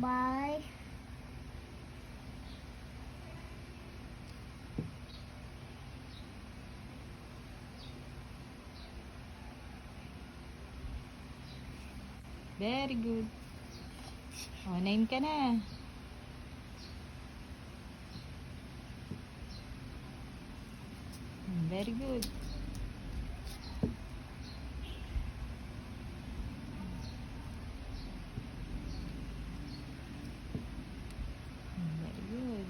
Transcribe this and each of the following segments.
Bye. Very good. Oh, 9 ka na. Very good. Very good.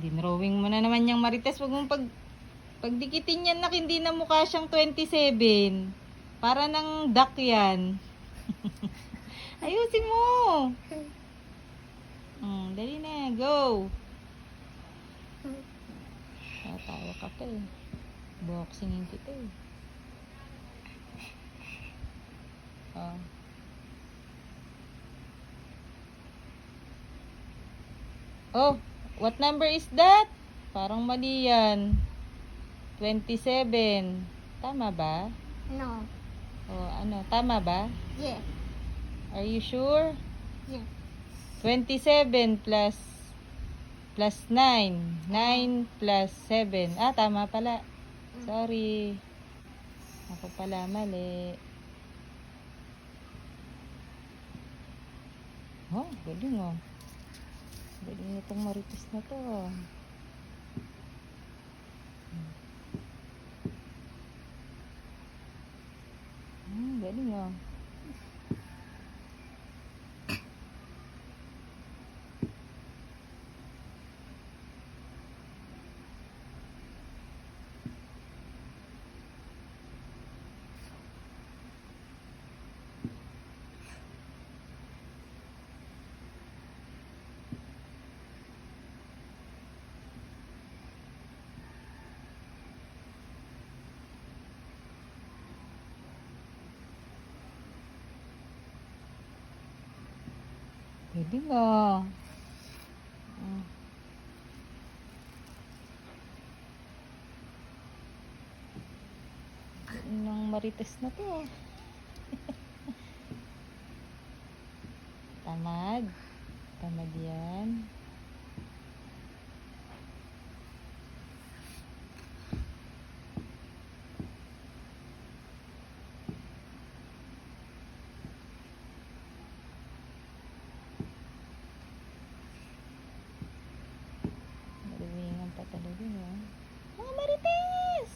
Dinrawing mo na naman yung Marites. Huwag mong pagdikitin yan, nak, hindi na mukha siyang 27. Para ng duck yan. Ayusin mo. Dali na. Go. Tatawa ka pa eh. Boxingin kita eh. Oh. Oh, what number is that? Parang mali yan. 27. Tama ba? No. O ano, tama ba? Yeah. Are you sure? Yeah. 27 plus 9. 9 plus 7. Ah, tama pala. Sorry. Ako pala mali. Oh, galing oh. Galing itong Marites na to. Galing oh. Galing oh. Galing ng Marites na to. Tamad. Tamad yan. Maluwingan pa talaga yun. Mga Marites!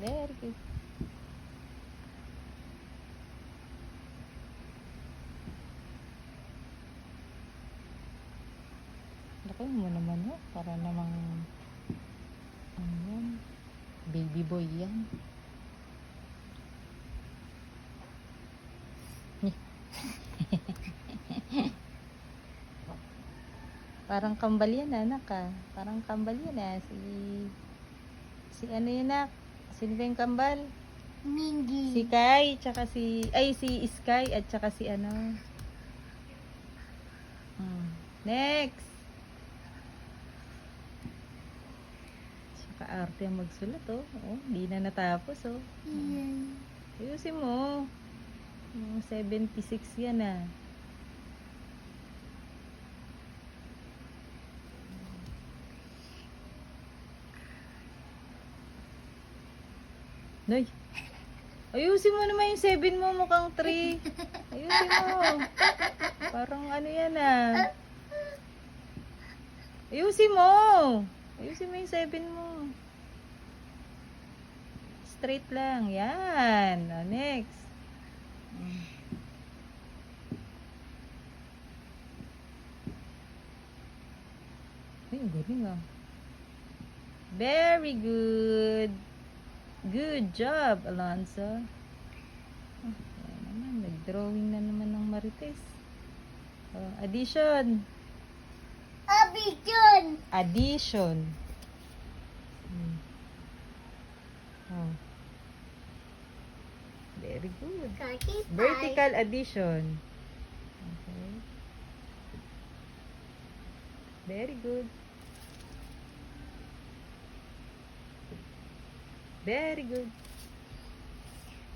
Very good. Laki mo naman oh. Para namang ano yan? Baby boy yan. Parang kambal yan anak ah. Parang kambal yan ah. Si ano yun nak? Sino ba yung kambal? Mindy. Si Kai, tsaka si Sky, at tsaka si ano. Next! Tsaka arte ang magsulat oh. Oh, hindi na natapos oh. Ayusin mo. 76 yan ah. Noy! Ayusin mo naman yung 7 mo, mukhang 3. Ayusin mo. Parang ano yan ah. Ayusin mo. Ayusin mo yung 7 mo. Straight lang. Yan. O, next. Ay, galing ah. Very good. Good job, Alonzo. Ayan naman, nag-drawing na naman ng Marites. Addition. Addition. Very good. Vertical addition. Okay. Very good. Very good.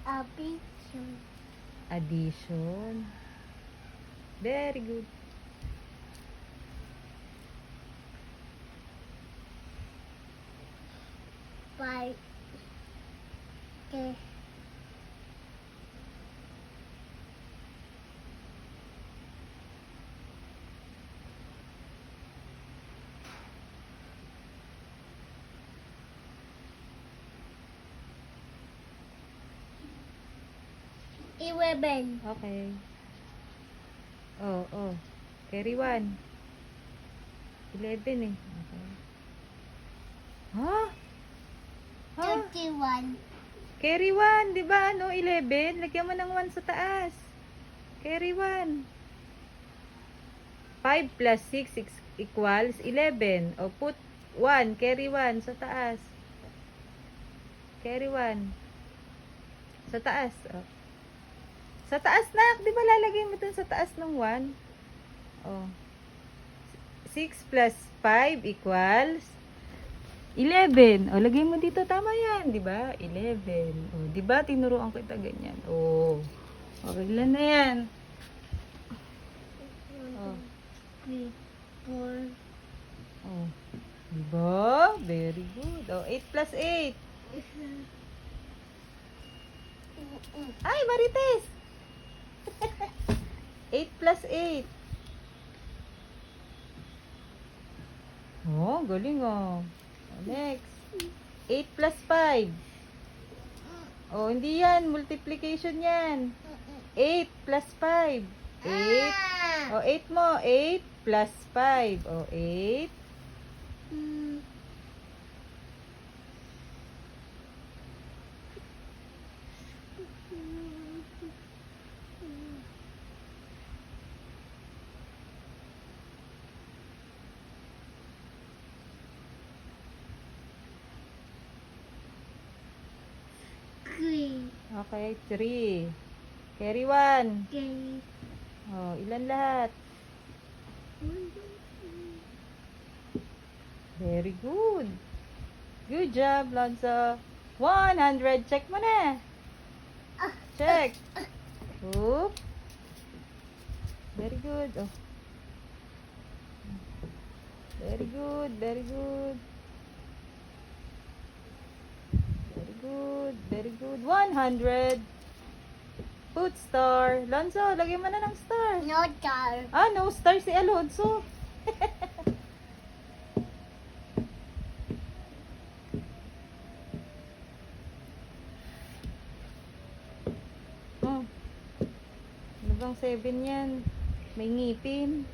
Addition. Addition. Very good. Five. Okay. Eleven. Okay. Oh, oh. Carry 1. 11 eh. Okay. Ha? Ha? 21. Carry 1, di ba? Ano, 11? Lagyan mo ng 1 sa taas. Carry 1. 5 plus 6 equals 11. O, put 1. Carry 1 sa taas. Carry 1. Sa taas. O. Sa taas na. Di ba lalagay mo dun sa taas ng 1? O. 6 plus 5 equals 11. O, lagay mo dito. Tama yan. Di ba? 11. O, di ba? Tinuruan kita ganyan. O. Okay lang na yan. O. 3, 4. Oh. Diba? Very good. Oh, 8 plus 8. Ay, Marites! 8 plus 8. Oh, galing oh. Next. 8 plus 5. Oh, hindi yan. Multiplication yan. 8 plus 5. 8. Oh, 8 mo. 8 plus 5. Oh, 8. Okay, 3. Carry 1. Okay. Oh, ilan lahat? Very good. Good job, Lonzo. 100. Check mo na. Check. Oop. Very good. Oh. Very good. Very good. Very good. Very good. 100. Put star. Lonzo, lagyan mo na ng star. No star. Ah, no star si Alonso. Oh. Ano bang 7 yan? May ngipin.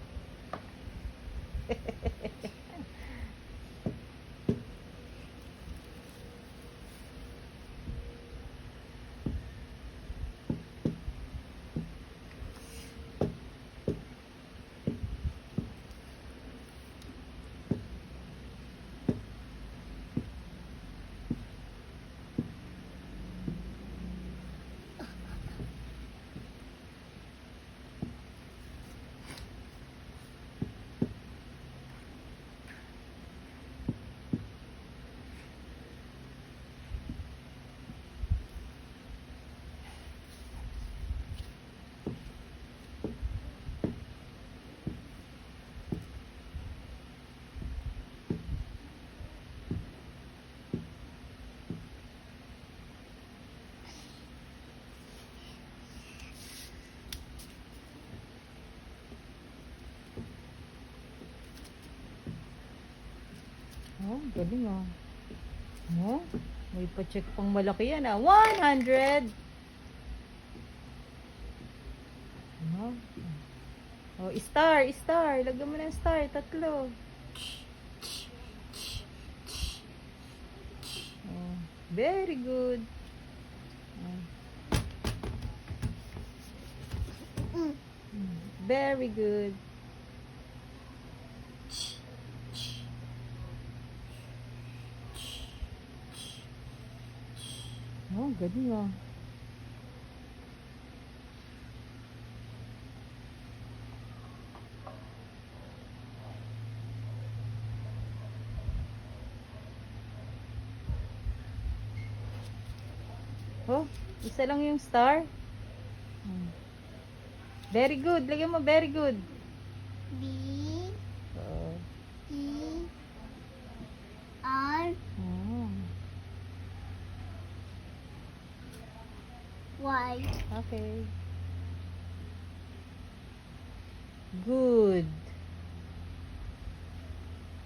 Oh, galing oh. Oh, may pa-check pang malaki yan ah. 100! Oh, oh star, star. Lagyan mo ng star. 3. Oh, very good. Oh. Very good. Oh, galing ah. Oh, isa lang yung star. Hmm. Very good. Lagyan mo very good. B Oh. E R Hmm. Y. Okay. Good.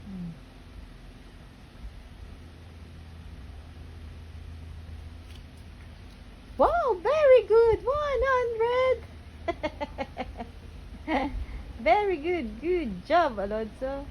Hmm. Wow, very good. 100. Very good. Good job, Alonso.